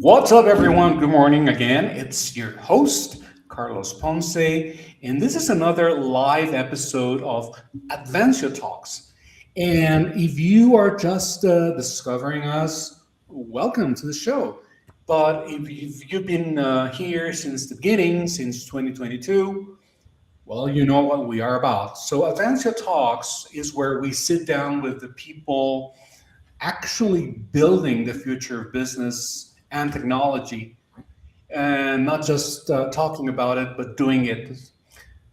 What's up, everyone? Good morning again. It's your host, Carlos Ponce, and this is another live episode of Advancio Talks. And if you are just discovering us, welcome to the show. But if you've been here since the beginning, since 2022, well, you know what we are about. So, Advancio Talks is where we sit down with the people actually building the future of business and technology, and not just talking about it, but doing it.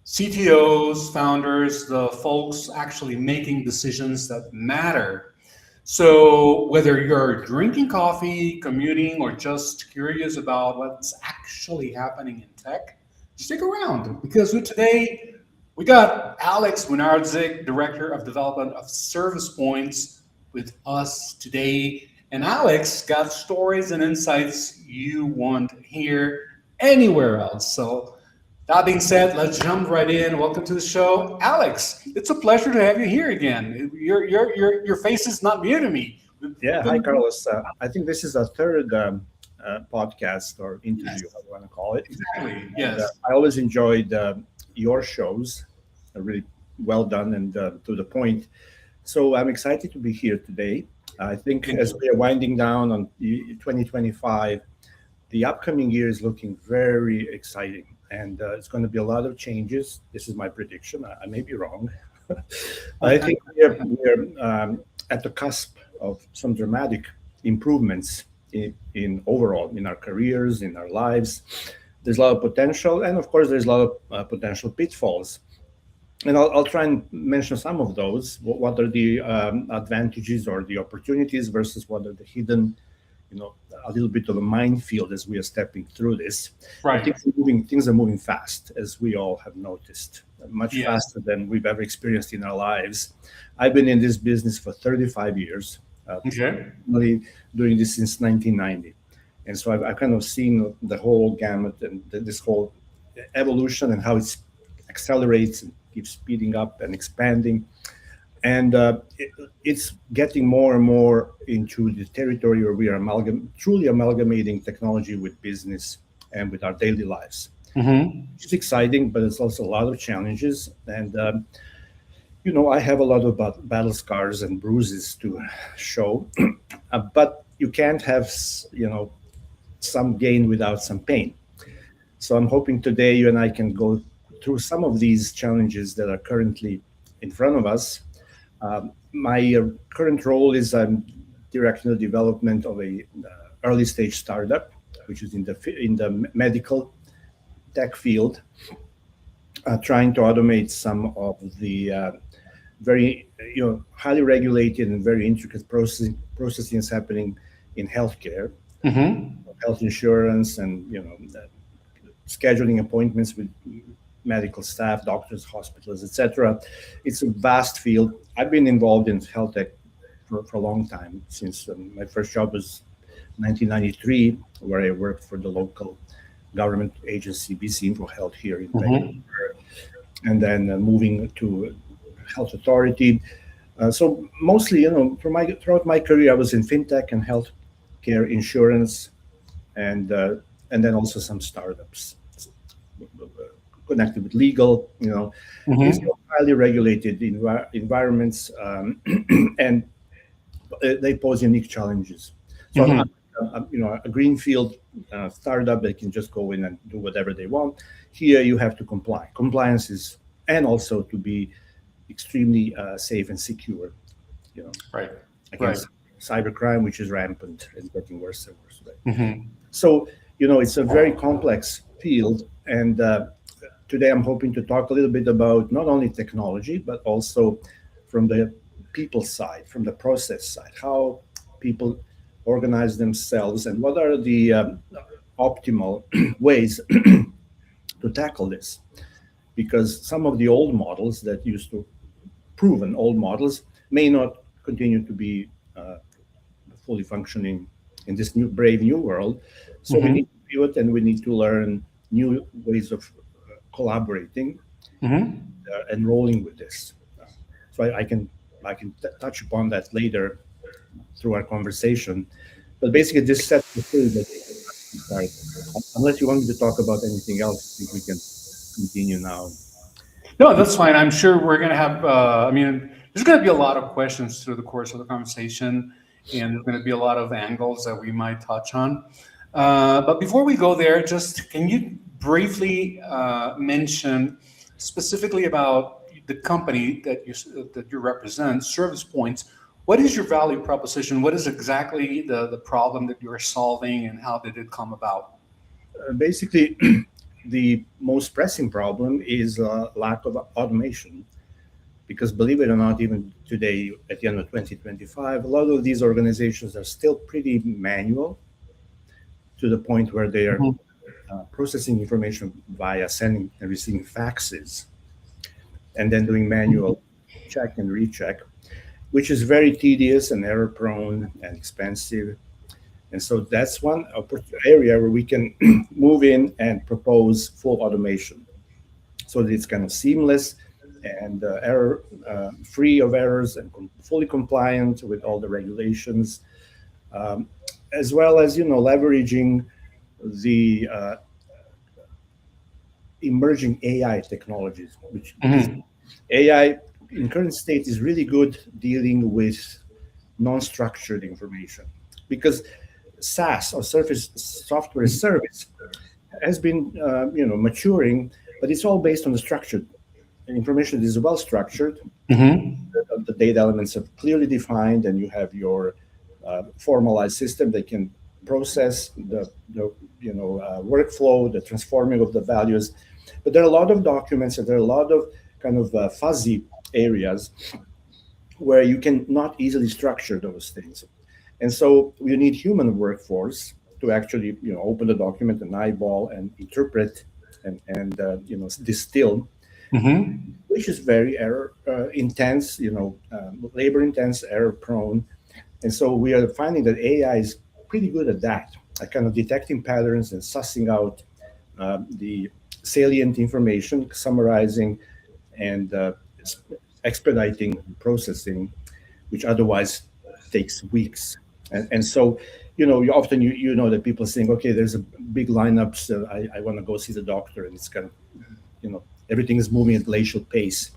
CTOs, founders, the folks actually making decisions that matter. So, whether you're drinking coffee, commuting, or just curious about what's actually happening in tech, stick around because today we got Alex Bunardzic, Director of Development of Service Points, with us today. And Alex got stories and insights you won't hear anywhere else. So, that being said, let's jump right in. Welcome to the show, Alex. It's a pleasure to have you here again. Your face is not new to me. Yeah, hi Carlos. I think this is a third podcast or Yes, interview, I want to call it. exactly. And Yes. I always enjoyed your shows, really well done and to the point. So I'm excited to be here today. I think Thank as you. we are winding down on 2025, the upcoming year is looking very exciting, and it's going to be a lot of changes. This is my prediction. I may be wrong, but I think we're at the cusp of some dramatic improvements in overall in our careers, in our lives. There's a lot of potential, and of course, there's a lot of potential pitfalls. And I'll try and mention some of those. What are the advantages or the opportunities versus what are the hidden, a little bit of a minefield as we are stepping through this. But Right. things are moving fast, as we all have noticed, much Yes. faster than we've ever experienced in our lives. I've been in this business for 35 years, Okay. really doing this since 1990. And so I've kind of seen the whole gamut and this whole evolution and how it accelerates and keeps speeding up and expanding. And it's getting more and more into the territory where we are truly amalgamating technology with business and with our daily lives. Mm-hmm. It's exciting, but it's also a lot of challenges. And, I have a lot of battle scars and bruises to show, but you can't have, some gain without some pain. So I'm hoping today you and I can go through some of these challenges that are currently in front of us. My current role is I'm directing the development of a early stage startup, which is in the medical tech field, trying to automate some of the very highly regulated and very intricate processes happening in healthcare, Mm-hmm. health insurance, and scheduling appointments with medical staff, doctors, hospitals, etc. It's a vast field. I've been involved in health tech for a long time, since my first job was 1993, where I worked for the local government agency, BC Info Health here in Mm-hmm. Vancouver, and then moving to health authority. So mostly, throughout my career, I was in fintech and healthcare insurance, and uh, and then also some startups connected with legal. These Mm-hmm. are highly regulated environments, and they pose unique challenges. So Mm-hmm. a greenfield startup, they can just go in and do whatever they want. Here, you have to comply. Compliance is, and also to be extremely safe and secure. You know, Right. Right. against cybercrime, which is rampant and getting worse and worse. Right? Mm-hmm. So, it's a very complex field. And today I'm hoping to talk a little bit about not only technology, but also from the people side, from the process side, how people organize themselves and what are the optimal ways to tackle this. Because some of the old models that used to proven old models may not continue to be fully functioning in this new brave new world. So we need Mm-hmm. to pivot and we need to learn new ways of collaborating Mm-hmm. and rolling with this. So I can touch upon that later through our conversation. But basically, this sets the stage. Right. Unless you want me to talk about anything else, I think we can continue now. No, that's fine. I'm sure we're going to have, I mean, there's going to be a lot of questions through the course of the conversation, and there's going to be a lot of angles that we might touch on. But before we go there, just can you briefly mention specifically about the company that you represent, Service Points? What is your value proposition? What is exactly the problem that you're solving, and how did it come about? Basically, the most pressing problem is lack of automation. Because believe it or not, even today, at the end of 2025, a lot of these organizations are still pretty manual to the point where they are processing information via sending and receiving faxes and then doing manual check and recheck, which is very tedious and error prone and expensive. And so that's one area where we can move in and propose full automation so that it's kind of seamless and error free of errors and fully compliant with all the regulations, as well as leveraging the emerging AI technologies, which AI in current state is really good dealing with non-structured information, because SaaS or Surface Software as Service has been maturing, but it's all based on the structured information that is well structured. The data elements are clearly defined, and you have your formalized system that can process the workflow, the transforming of the values. But there are a lot of documents, and there are a lot of kind of fuzzy areas where you can not easily structure those things. And so you need human workforce to actually open the document and eyeball and interpret and distill, which is very error intense, labor intense, error prone. And so we are finding that AI is pretty good at that, at kind of detecting patterns and sussing out the salient information, summarizing and expediting processing, which otherwise takes weeks. And so, you often you know that people saying, okay, there's a big lineup, so I want to go see the doctor, and it's kind of, everything is moving at glacial pace.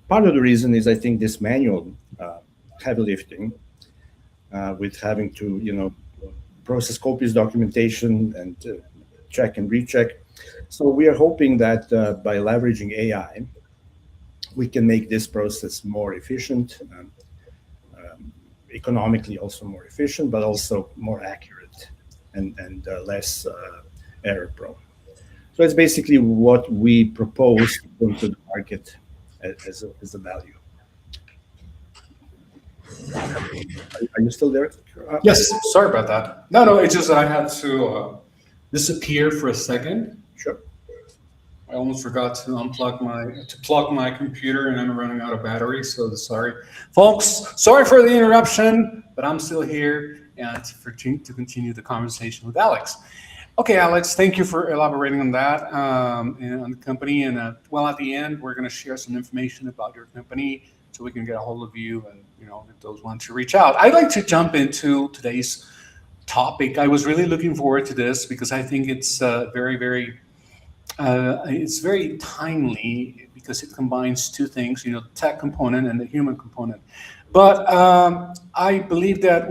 Part of the reason is, I think, this manual heavy lifting with having to, process copious documentation and check and recheck. So we are hoping that by leveraging AI, we can make this process more efficient, economically also more efficient, but also more accurate and less error prone. So it's basically what we propose to bring to the market as a value. Are you still there? Yes, sorry about that. No, it's just that I had to disappear for a second. Sure. I almost forgot to plug my computer, and I'm running out of battery. So sorry, folks. Sorry for the interruption, but I'm still here and to continue the conversation with Alex. Okay, Alex, thank you for elaborating on that and on the company. And at the end, we're going to share some information about your company so we can get a hold of you, and if those want to reach out. I'd like to jump into today's topic. I was really looking forward to this because I think it's it's very timely because it combines two things, the tech component and the human component. But I believe that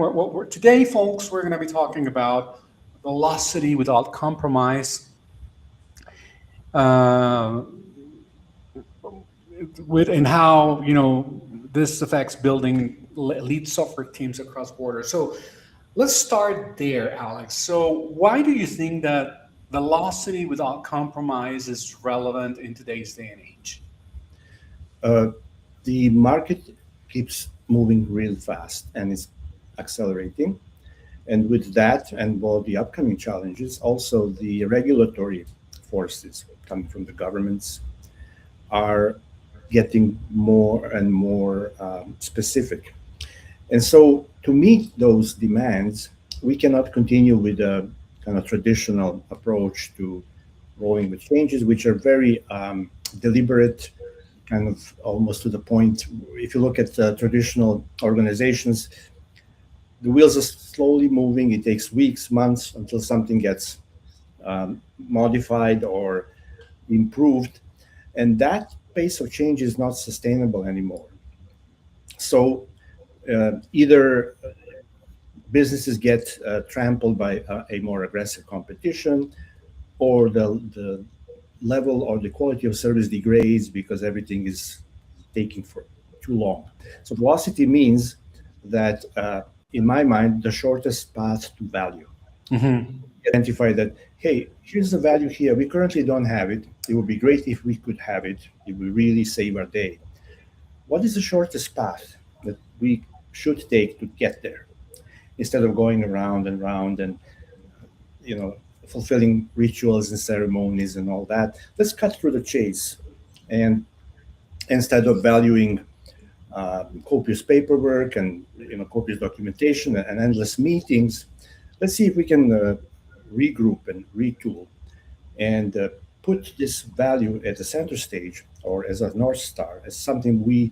today, folks, we're going to be talking about velocity without compromise, and how this affects building lead software teams across borders. So let's start there, Alex. So why do you think that velocity without compromise is relevant in today's day and age? The market keeps moving real fast and it's accelerating. And with that and all the upcoming challenges, also the regulatory forces coming from the governments are getting more and more specific. And so to meet those demands, we cannot continue with a kind of traditional approach to rolling with changes, which are very deliberate, kind of almost to the point. If you look at traditional organizations, the wheels are slowly moving. It takes weeks, months until something gets modified or improved, and that pace of change is not sustainable anymore. So either businesses get trampled by a more aggressive competition, or the level or the quality of service degrades because everything is taking for too long. So velocity means that, in my mind, the shortest path to value. Mm-hmm. Identify that, hey, here's the value here. We currently don't have it. It would be great if we could have it. It would really save our day. What is the shortest path that we should take to get there, instead of going around and round and you know fulfilling rituals and ceremonies and all that? Let's cut through the chase, and instead of valuing copious paperwork and copious documentation and endless meetings, let's see if we can regroup and retool and put this value at the center stage, or as a north star, as something we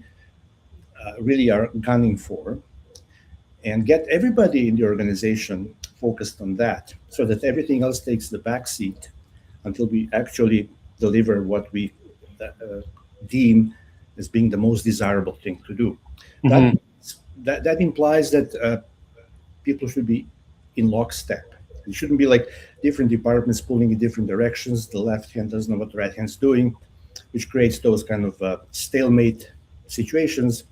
really are gunning for, and get everybody in the organization focused on that, so that everything else takes the back seat until we actually deliver what we deem as being the most desirable thing to do. That Mm-hmm. that implies that people should be in lockstep. It shouldn't be like different departments pulling in different directions. The left hand doesn't know what the right hand's doing, which creates those kind of stalemate situations,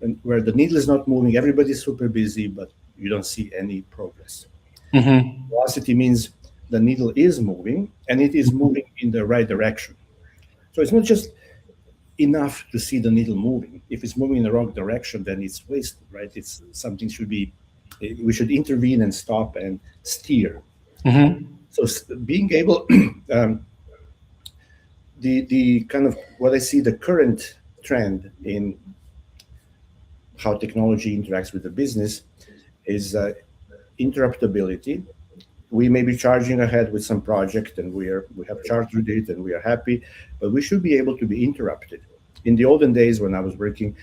and where the needle is not moving. Everybody's super busy, but you don't see any progress. Mm-hmm. Velocity means the needle is moving, and it is moving in the right direction. So it's not just enough to see the needle moving. If it's moving in the wrong direction, then it's wasted, right? It's something should be, we should intervene and stop and steer. Mm-hmm. So being able, um, the kind of what I see the current trend in how technology interacts with the business is interruptibility. We may be charging ahead with some project, and we have chartered it and we are happy, but we should be able to be interrupted. In the olden days when I was working,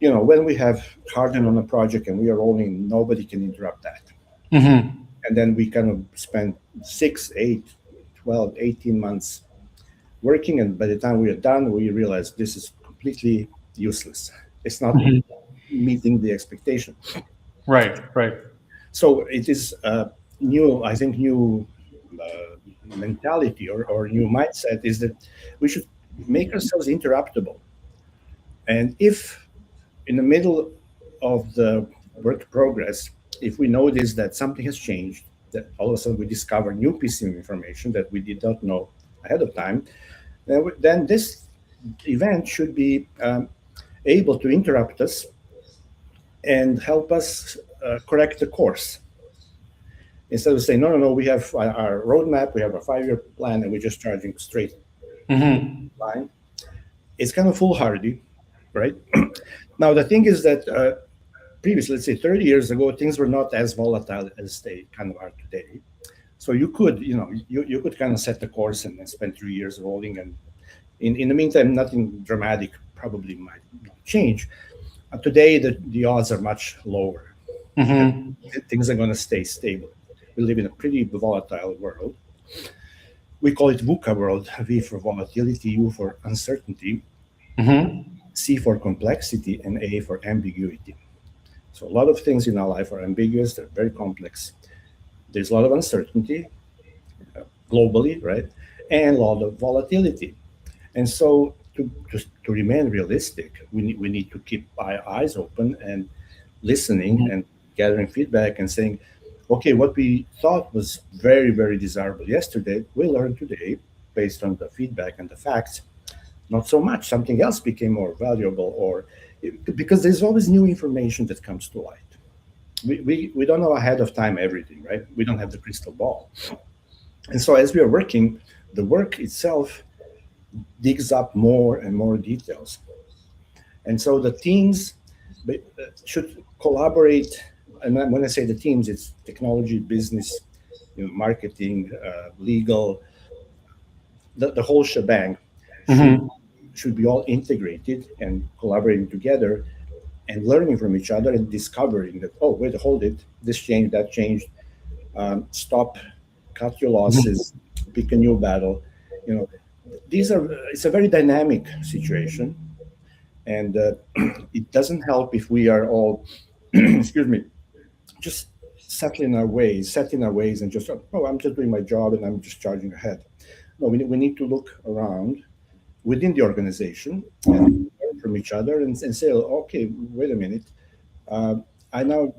when we have hardened on a project and we are rolling, nobody can interrupt that. Mm-hmm. And then we kind of spend 6, 8, 12, 18 months working, and by the time we are done, we realize this is completely useless. It's not Mm-hmm. meeting the expectation. Right, right. So it is new, I think, new mentality or new mindset is that we should make ourselves interruptible. And if in the middle of the work progress, if we notice that something has changed, that all of a sudden we discover new piece of information that we did not know ahead of time, then this event should be able to interrupt us and help us correct the course. Instead of saying, no, no, no, we have our roadmap, we have a 5-year plan, and we're just charging straight Mm-hmm. line. It's kind of foolhardy, right? Now, the thing is that previously, let's say 30 years ago, things were not as volatile as they kind of are today. So you could, you could kind of set the course and then spend 3 years rolling. And in the meantime, nothing dramatic probably might change. Today, the odds are much lower that Mm-hmm. things are going to stay stable. We live in a pretty volatile world. We call it VUCA world: V for volatility, U for uncertainty, Mm-hmm. C for complexity, and A for ambiguity. So a lot of things in our life are ambiguous, they're very complex. There's a lot of uncertainty globally, right? And a lot of volatility. And so to remain realistic, we need to keep our eyes open and listening and gathering feedback and saying, okay, what we thought was very, very desirable yesterday, we learned today based on the feedback and the facts, not so much. Something else became more valuable, or because there's always new information that comes to light. We don't know ahead of time everything, right? We don't have the crystal ball. And so as we are working, the work itself digs up more and more details. And so the teams should collaborate. And when I say the teams, it's technology, business, marketing, legal, the whole shebang should Mm-hmm. should be all integrated and collaborating together and learning from each other and discovering that, oh, wait, hold it, this changed, that changed. Stop, cut your losses, pick a new battle. You know, these are it's a very dynamic situation, and it doesn't help if we are all, excuse me, just set in our ways, and just, oh, I'm just doing my job and I'm just charging ahead. No, we need to look around within the organization and learn from each other and say, oh, okay, wait a minute. Uh, I now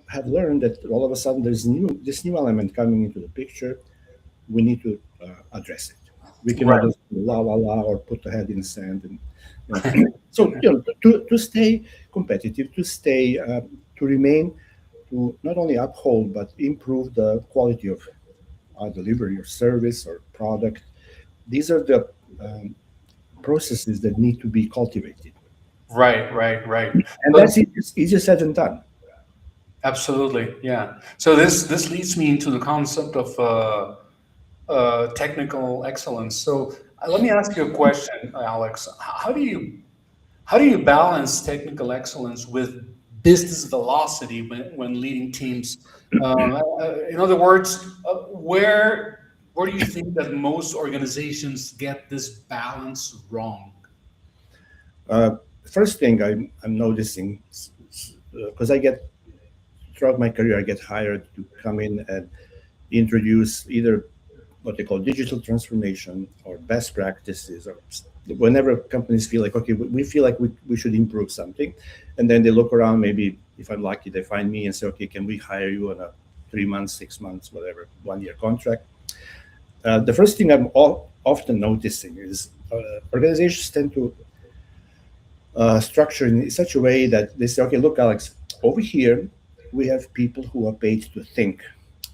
have learned that all of a sudden there's this new element coming into the picture. We need to address it. We cannot Right. just la la la or put the head in the sand. And so, to stay competitive, to remain, to not only uphold but improve the quality of our delivery or service or product. These are the um, processes that need to be cultivated, Right, right, right. and So that's easier said than done. absolutely, yeah. So this leads me into the concept of technical excellence. So let me ask you a question, Alex. How do you balance technical excellence with business velocity when leading teams? In other words, where do you think that most organizations get this balance wrong? Uh, First thing I'm noticing, because I get throughout my career, I get hired to come in and introduce either what they call digital transformation or best practices, or whenever companies feel like, okay, we feel like we should improve something. And then they look around, maybe if I'm lucky, they find me and say, okay, can we hire you on a 3 months, 6 months, whatever, 1 year contract? The first thing I'm often noticing is organizations tend to structure in such a way that they say, okay, look, Alex, over here, we have people who are paid to think.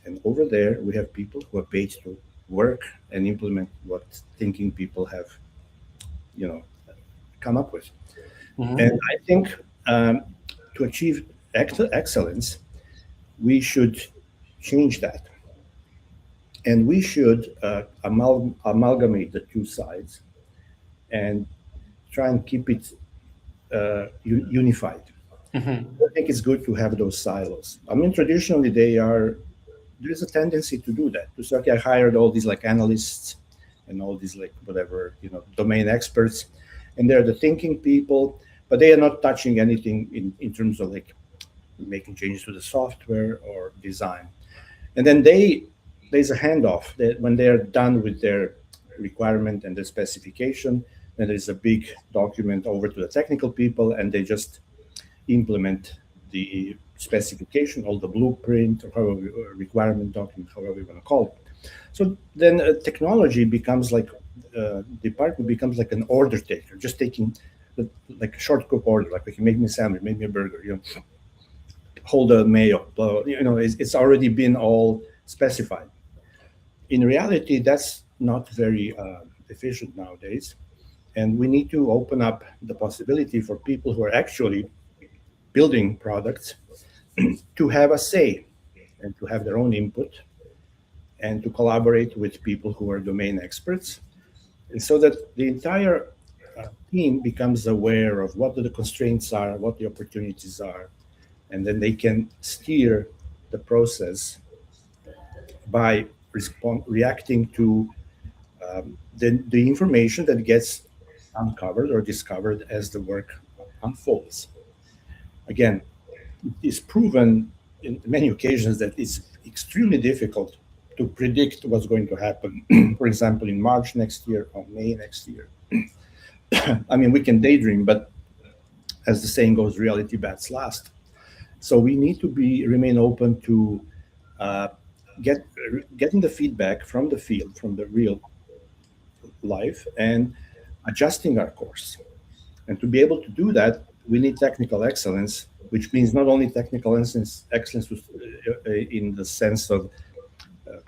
And over there, we have people who are paid to work and implement what thinking people have, you know, come up with. And Mhm. I think to achieve excellence, we should change that. And we should amalgamate the two sides and try and keep it unified. Mhm. I think it's good to have those silos. I mean, traditionally, there's a tendency to do that. To say, okay, I hired all these like analysts and all these like whatever, domain experts, and they're the thinking people, but they are not touching anything in terms of like making changes to the software or design. And then there's a handoff that when they're done with their requirement and the specification, then there's a big document over to the technical people, and they just implement the specification or the blueprint or however, or requirement document, however you want to call it. So then technology becomes like department becomes like an order taker, just taking like a short cook order, like, okay, make me a sandwich, make me a burger, hold the mayo, it's already been all specified. In reality, that's not very efficient nowadays, and we need to open up the possibility for people who are actually building products to have a say and to have their own input and to collaborate with people who are domain experts, and so that the entire team becomes aware of what the constraints are, what the opportunities are, and then they can steer the process by reacting to the information that gets uncovered or discovered as the work unfolds. Again, it's proven in many occasions that it's extremely difficult to predict what's going to happen. For example, in March next year or May next year. I mean, we can daydream, but as the saying goes, reality bats last. So we need to remain open to uh, get getting the feedback from the field, from the real life, and adjusting our course. And to be able to do that, we need technical excellence, which means not only technical excellence in the sense of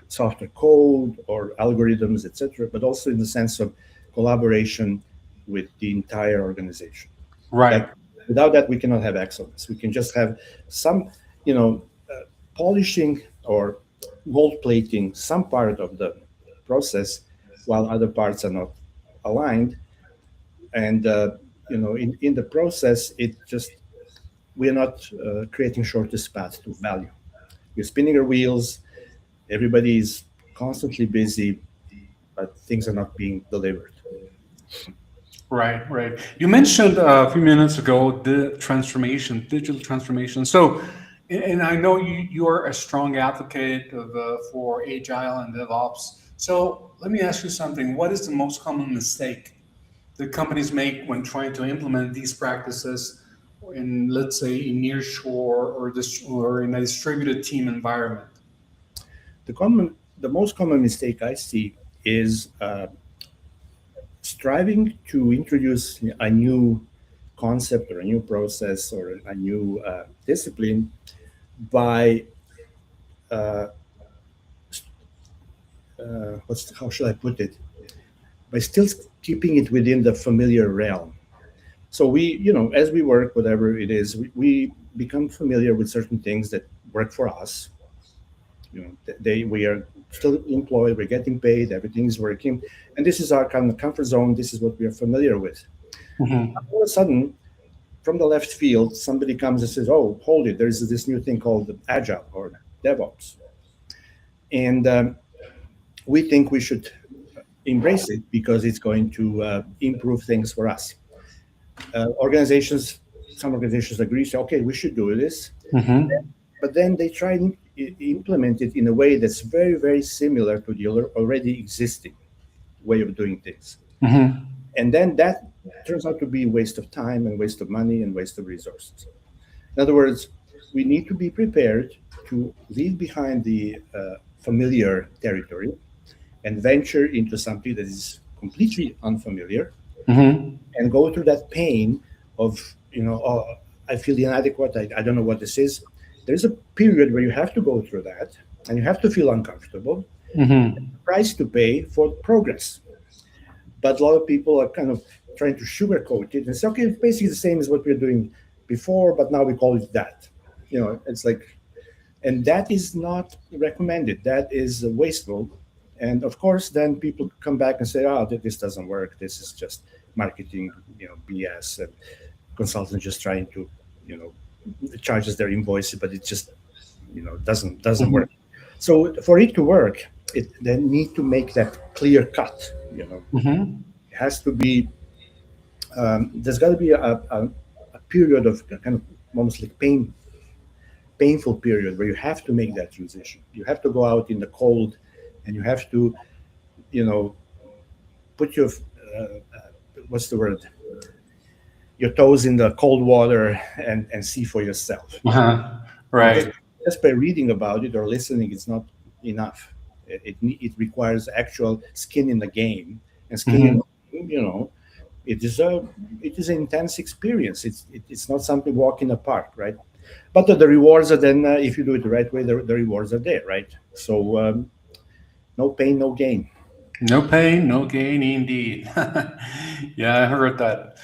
software code or algorithms, etc., but also in the sense of collaboration with the entire organization. Right. That without that, we cannot have excellence. We can just have some, polishing or gold plating some part of the process, while other parts are not aligned. And in the process, it just we are not creating shortest path to value. We're spinning our wheels. Everybody is constantly busy, but things are not being delivered. Right, right. You mentioned a few minutes ago the transformation, digital transformation. So, and I know you are a strong advocate of, for Agile and DevOps. So, let me ask you something. What is the most common mistake that companies make when trying to implement these practices in, let's say, in nearshore or this or in a distributed team environment? The most common mistake I see is striving to introduce a new concept or a new process or a new discipline by uh, how should I put it? By still keeping it within the familiar realm. So as we work, whatever it is, we become familiar with certain things that work for us. We are still employed, we're getting paid, everything is working, and this is our kind of comfort zone. This is what we are familiar with. Hmm. All of a sudden, from the left field, somebody comes and says, "Oh, hold it! There's this new thing called Agile or DevOps," and we think we should embrace it because it's going to improve things for us. Some organizations agree, say, "Okay, we should do this," Hmm. but then they try and implement it in a way that's very, very similar to the already existing way of doing things. Hmm. And then that turns out to be a waste of time and waste of money and waste of resources. In other words, we need to be prepared to leave behind the familiar territory and venture into something that is completely unfamiliar Hmm. and go through that pain of, oh, I feel inadequate. I don't know what this is. There's a period where you have to go through that and you have to feel uncomfortable, Hmm. price to pay for progress. But a lot of people are kind of trying to sugarcoat it and say, okay, it's basically the same as what we were doing before, but now we call it that. It's like, and that is not recommended. That is wasteful. And of course, then people come back and say, oh, this doesn't work. This is just marketing, BS, and consultants just trying to, you know, charges their invoices, but it just, doesn't Hmm. work. So for it to work, it then need to make that clear cut. Hmm. It has to be. There's got to be a period of kind of almost like painful period where you have to make that transition. You have to go out in the cold, and you have to, you know, put what's the word? Your toes in the cold water and see for yourself. Uh-huh. Just Right. just by reading about it or listening, it's not enough. It requires actual skin in the game, and skin in Hmm. the game, it is an intense experience. It's not something walk in the park, right? But the rewards are then, if you do it the right way, the rewards are there, right? So no pain, no gain. No pain, no gain, indeed. Yeah, I heard that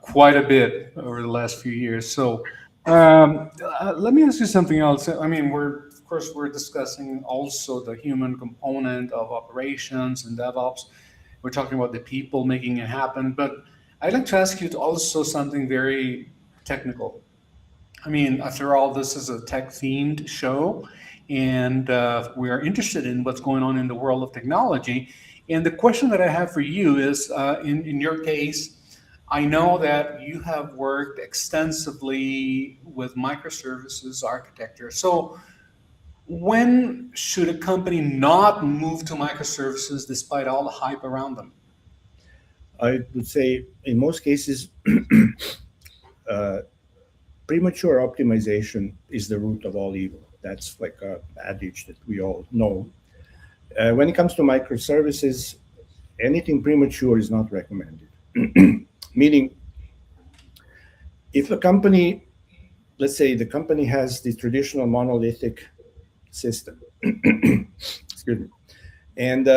quite a bit over the last few years. So, let me ask you something else. I mean, of course, we're discussing also the human component of operations and DevOps. We're talking about the people making it happen, but I'd like to ask you also something very technical. I mean, after all, this is a tech themed show, and we are interested in what's going on in the world of technology. And the question that I have for you is in your case, I know that you have worked extensively with microservices architecture. So, when should a company not move to microservices despite all the hype around them? I would say in most cases, uh, premature optimization is the root of all evil. That's like a adage that we all know. When it comes to microservices, anything premature is not recommended. Meaning, if a company, let's say the company has the traditional monolithic system, excuse me, and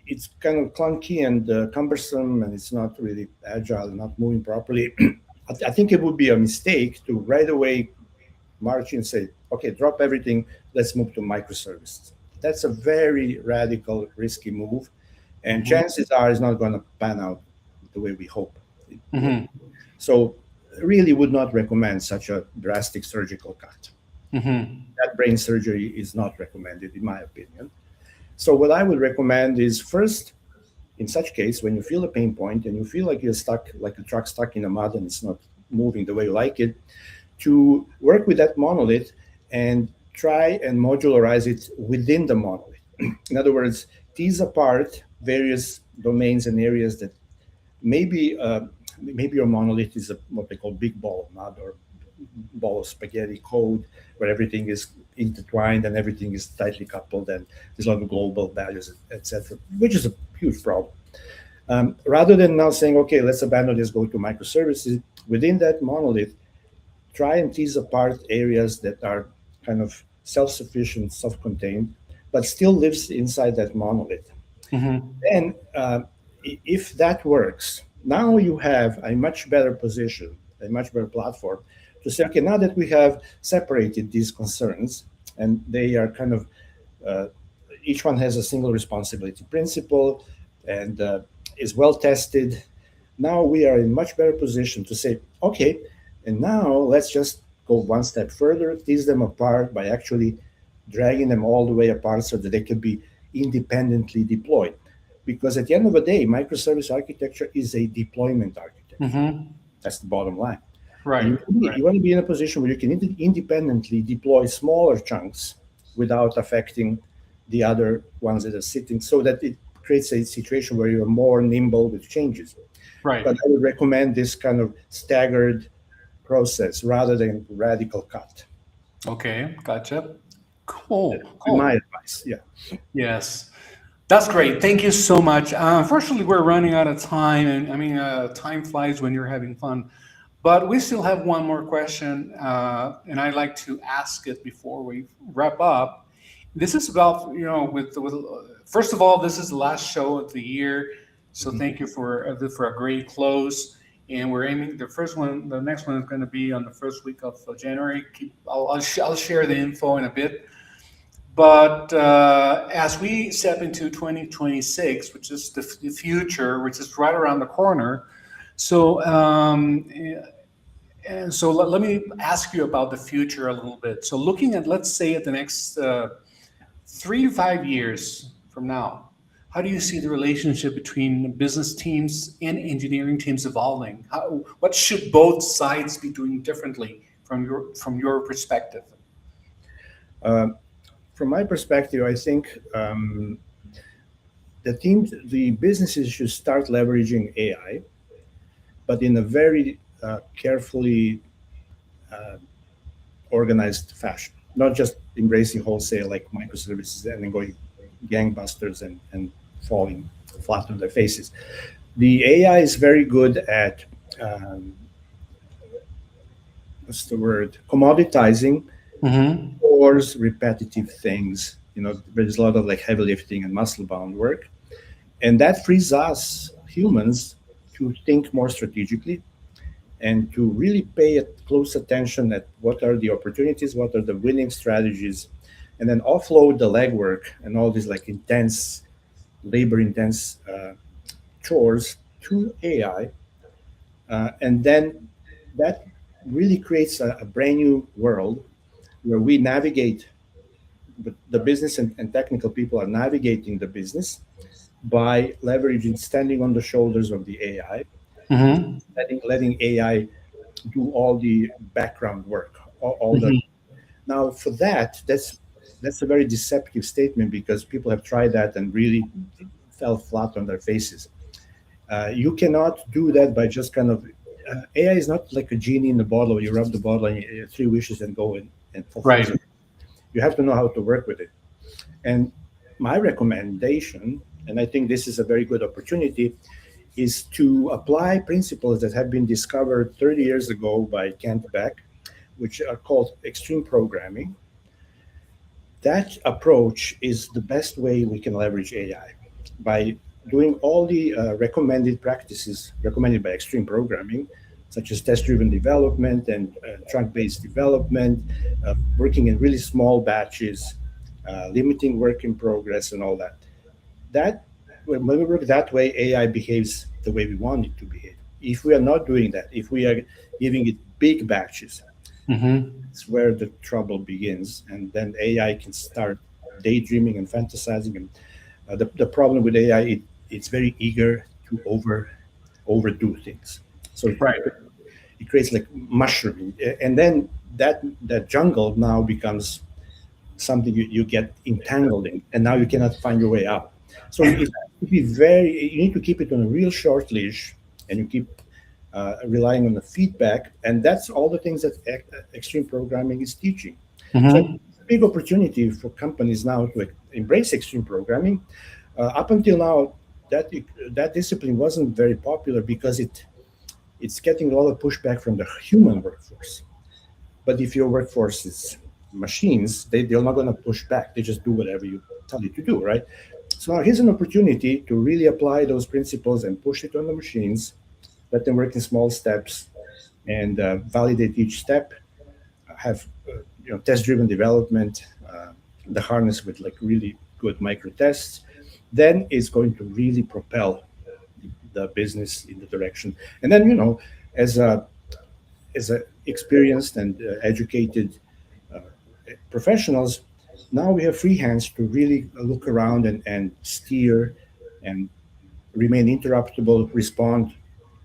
it's kind of clunky and cumbersome, and it's not really agile, not moving properly. I think it would be a mistake to right away march and say, okay, drop everything, let's move to microservices. That's a very radical, risky move, and Hmm. chances are it's not going to pan out the way we hope it will. Hmm. So really would not recommend such a drastic surgical cut. Mm-hmm. That brain surgery is not recommended, in my opinion. So what I would recommend is first, in such case, when you feel a pain point and you feel like you're stuck, like a truck stuck in the mud and it's not moving the way you like it, to work with that monolith and try and modularize it within the monolith. In other words, tease apart various domains and areas that maybe your monolith is what they call big ball of mud or ball of spaghetti code, where everything is intertwined and everything is tightly coupled, and there's a lot of global values, etc., which is a huge problem. Rather than now saying, okay, let's abandon this, go to microservices, within that monolith, try and tease apart areas that are kind of self-sufficient, self-contained, but still lives inside that monolith. Mm-hmm. Then, if that works, now you have a much better position, a much better platform to say, okay, now that we have separated these concerns and they are kind of, uh, each one has a single responsibility principle and is well tested, now we are in much better position to say, okay, and now let's just go one step further, tease them apart by actually dragging them all the way apart so that they can be independently deployed. Because at the end of the day, microservice architecture is a deployment architecture. Mm-hmm. That's the bottom line. And Right. you want to be in a position where you can independently deploy smaller chunks without affecting the other ones that are sitting, so that it creates a situation where you're more nimble with changes. Right. But I would recommend this kind of staggered process rather than radical cut. Okay. Gotcha. Cool. My Cool. advice, yeah. Yes. That's great. Thank you so much. Unfortunately, we're running out of time, and I mean, time flies when you're having fun. But we still have one more question, and I'd like to ask it before we wrap up. This is about, with first of all, this is the last show of the year, so Mhm. thank you for a great close. And we're aiming the next one is going to be on the first week of January. I'll share the info in a bit. But as we step into 2026, which is the future, which is right around the corner, so and so let me ask you about the future a little bit. So looking at, let's say, at the next 3 to 5 years from now, how do you see the relationship between business teams and engineering teams evolving? What should both sides be doing differently from your perspective? Uh, from my perspective, I think the businesses should start leveraging AI, but in a very carefully uh, organized fashion, not just embracing wholesale like microservices and then going gangbusters and falling flat on their faces. The AI is very good at um, what's the word, commoditizing Mm-hmm. coarse, repetitive things. There's a lot of like heavy lifting and muscle bound work, and that frees us humans to think more strategically and to really pay close attention at what are the opportunities, what are the winning strategies, and then offload the legwork and all these like intense, labor intense chores to AI. And then that really creates a brand new world where we navigate, the business and technical people are navigating the business by leveraging, standing on the shoulders of the AI, Mm-hmm. letting AI do all the background work, all the. Mm-hmm. Now, for that's a very deceptive statement because people have tried that and really fell flat on their faces. You cannot do that by just kind of. AI is not like a genie in the bottle where you rub the bottle and three wishes and go and fulfills Right. it. You have to know how to work with it. And my recommendation, and I think this is a very good opportunity, is to apply principles that have been discovered 30 years ago by Kent Beck, which are called extreme programming. That approach is the best way we can leverage AI by doing all the recommended practices recommended by extreme programming, such as test-driven development and trunk-based development, working in really small batches, limiting work in progress, and all that. That when we work that way, AI behaves the way we want it to behave. If we are not doing that, if we are giving it big batches, Mm-hmm. it's where the trouble begins, and then AI can start daydreaming and fantasizing. And the problem with AI, it's very eager to overdo things. So Right. it creates like mushroom, and then that jungle now becomes something you get entangled in, and now you cannot find your way out. So it has to be very. You need to keep it on a real short leash, and you keep relying on the feedback, and that's all the things that extreme programming is teaching. So Mm-hmm. it's a big opportunity for companies now to embrace extreme programming. Up until now, that that discipline wasn't very popular because it's getting a lot of pushback from the human workforce. But if your workforce is machines, they're not going to push back. They just do whatever you tell it to do, right? So now here's an opportunity to really apply those principles and push it on the machines, let them work in small steps, and validate each step, have test-driven development, the harness with like really good micro tests, then it's going to really propel the business in the direction. And then, as a experienced and educated uh, professionals, now we have free hands to really look around and steer and remain interruptible, respond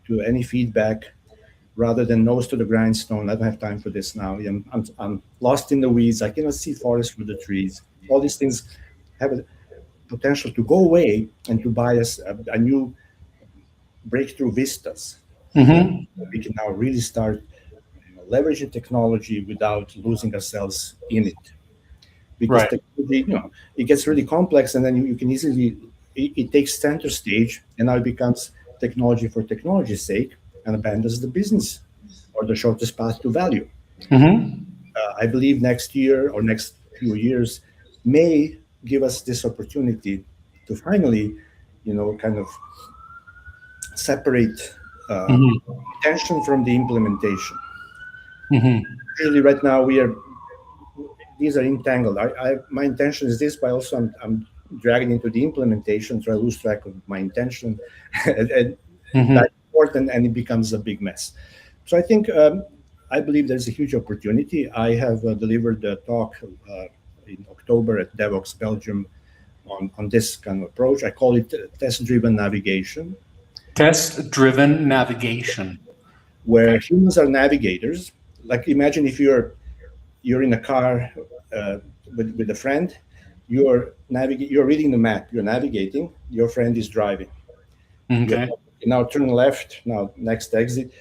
to any feedback rather than nose to the grindstone. I don't have time for this now. I'm lost in the weeds. I cannot see forest through the trees. All these things have a potential to go away and to buy us a new breakthrough vistas where Mm-hmm. we can now really start leveraging technology without losing ourselves in it. Because Right. technology, it gets really complex, and then you can easily it takes center stage, and now it becomes technology for technology's sake and abandons the business or the shortest path to value. Mm-hmm. I believe next year or next few years may give us this opportunity to finally, kind of separate uh, Mm-hmm. intention from the implementation. Mm-hmm. Usually, right now we are these are entangled. My intention is this, but also I'm dragging into the implementation, so I lose track of my intention, and Mm-hmm. back and forth, and it becomes a big mess. So I believe there's a huge opportunity. I have delivered a talk in October at DevOps Belgium on this kind of approach. I call it test-driven navigation, Test-driven navigation. where Okay. humans are navigators. Like imagine if you're in a car uh, with a friend, you're reading the map, you're navigating, your friend is driving. You Okay. now turn left, now next exit.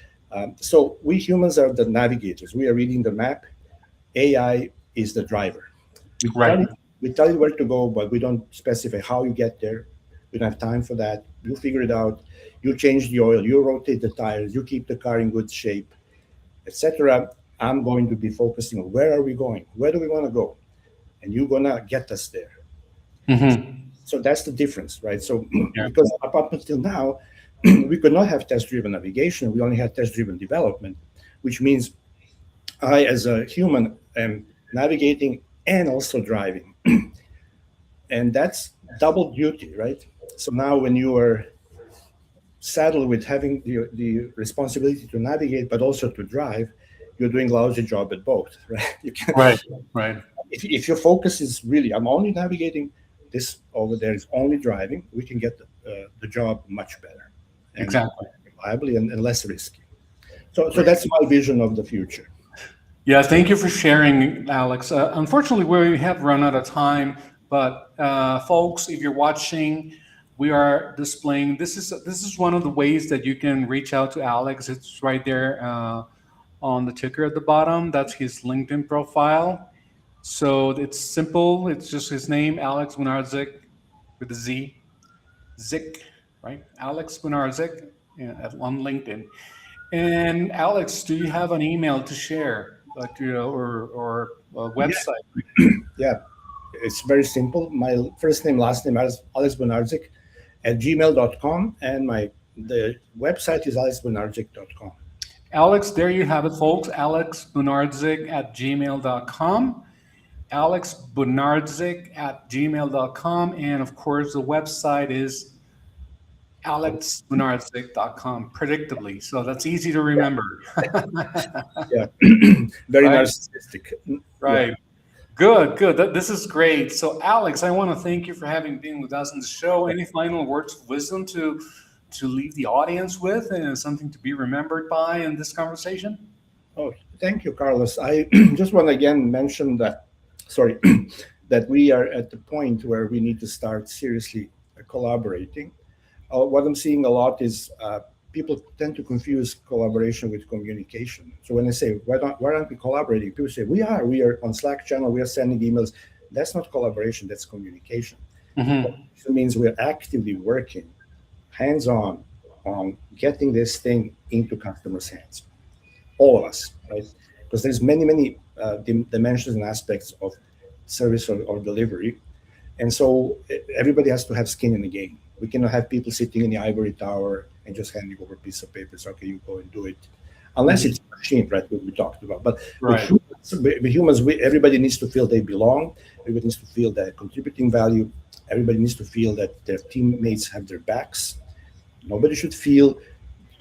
So we humans are the navigators. We are reading the map. AI is the driver. We tell Right. it, we tell it where to go, but we don't specify how you get there. We don't have time for that. You figure it out. You change the oil. You rotate the tires. You keep the car in good shape, etc. I'm going to be focusing on where are we going? Where do we want to go? And you're gonna get us there. Mm-hmm. So that's the difference, right? So Yeah. because up until now, we could not have test-driven navigation. We only had test-driven development, which means I, as a human, am navigating and also driving, and that's double duty, right? So now, when you are saddled with having the responsibility to navigate but also to drive, you're doing a lousy job at both, right? You can, Right. Right. if your focus is really, I'm only navigating, this over there is only driving, we can get the job much better and Exactly. reliably and less risky. So that's my vision of the future. Yeah, thank you for sharing, Alex. Unfortunately, we have run out of time, but folks, if you're watching, we are displaying. This is one of the ways that you can reach out to Alex. It's right there on the ticker at the bottom. That's his LinkedIn profile. So it's simple. It's just his name, Alex Bunardzic, with a Z, Zick, right? Alex Bunardzic, yeah, on LinkedIn. And Alex, do you have an email to share, like or a Yeah, website? yeah. It's very simple. My first name, last name is Alex Bunardzic at gmail.com, and the website is alexbunardzic.com. Alex, there you have it, folks. Alex Bunardzik at gmail.com. Alex Bunardzik at gmail.com. And of course, the website is alexbunardzic.com, predictably. So that's easy to remember. Yeah, very Right? narcissistic. Yeah. Right. Good, good. This is great. So, Alex, I want to thank you for having been with us on the show. Any final words of wisdom to leave the audience with, and something to be remembered by in this conversation? Oh, thank you, Carlos. I just want to again mention that, sorry, that we are at the point where we need to start seriously collaborating. What I'm seeing a lot is people tend to confuse collaboration with communication. So when I say, why aren't we collaborating? People say, we are on Slack channel, we are sending emails. That's not collaboration, that's communication. Hmm. It means we're actively working hands-on on getting this thing into customers' hands, all of us, right? Because there's many dimensions and aspects of service or delivery, and so everybody has to have skin in the game. We cannot have people sitting in the ivory tower and just handing over a piece of paper. So, okay, you go and do it, unless Hmm. it's a machine, right? What we talked about. But Right. with humans, everybody needs to feel they belong. Everybody needs to feel that contributing value. Everybody needs to feel that their teammates have their backs. Nobody should feel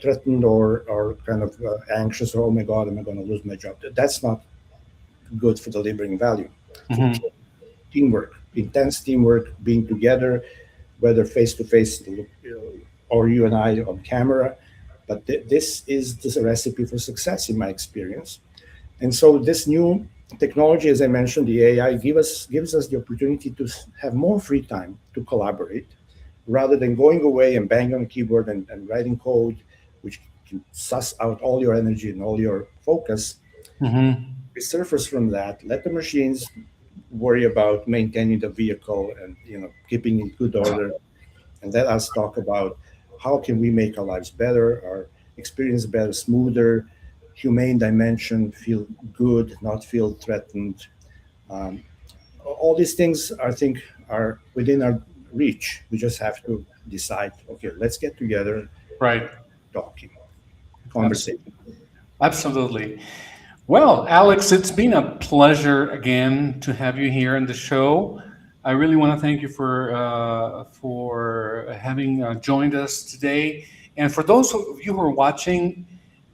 threatened or kind of anxious, or oh my god, am I going to lose my job? That's not good for delivering value. So Hmm. teamwork, intense teamwork, being together, whether face to face or you and I on camera. But this is a recipe for success in my experience. And so this new technology, as I mentioned, the AI, gives us the opportunity to have more free time to collaborate, rather than going away and banging on a keyboard and writing code, which can suss out all your energy and all your focus. Hmm. Resurface from that. Let the machines worry about maintaining the vehicle and keeping in good order, and let us talk about how can we make our lives better, our experience better, smoother, humane dimension, feel good, not feel threatened. Um, all these things, I think, are within our reach. We just have to decide. Okay, let's get together, Right. talking, Absolutely. conversation. Absolutely. Well, Alex, it's been a pleasure again to have you here on the show. I really want to thank you for having joined us today. And for those of you who are watching,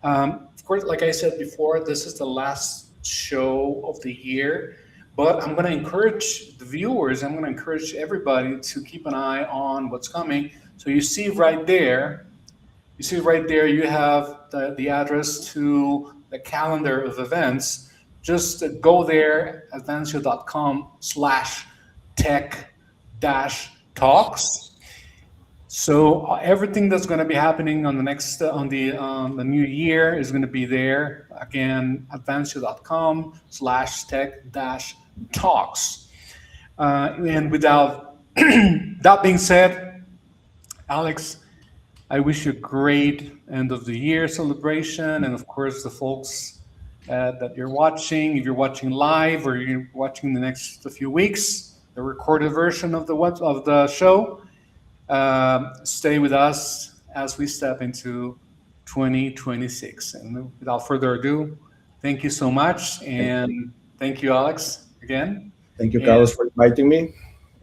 of course, like I said before, this is the last show of the year. But I'm going to encourage the viewers, I'm going to encourage everybody to keep an eye on what's coming. So you see right there, you have the address to the calendar of events. Just go there, advancio.com/tech dash talks. So everything that's going to be happening on the next on the new year is going to be there. Again, advancio.com/tech dash talks. And without that being said, Alex, I wish you a great end of the year celebration, and of course, the folks that you're watching, if you're watching live or you're watching the next few weeks, the recorded version of the show. Stay with us as we step into 2026. And without further ado, thank you so much, Thank you. and thank you, Alex, again. Thank you, And Carlos, for inviting me.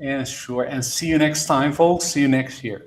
and sure, and see you next time, folks. See you next year.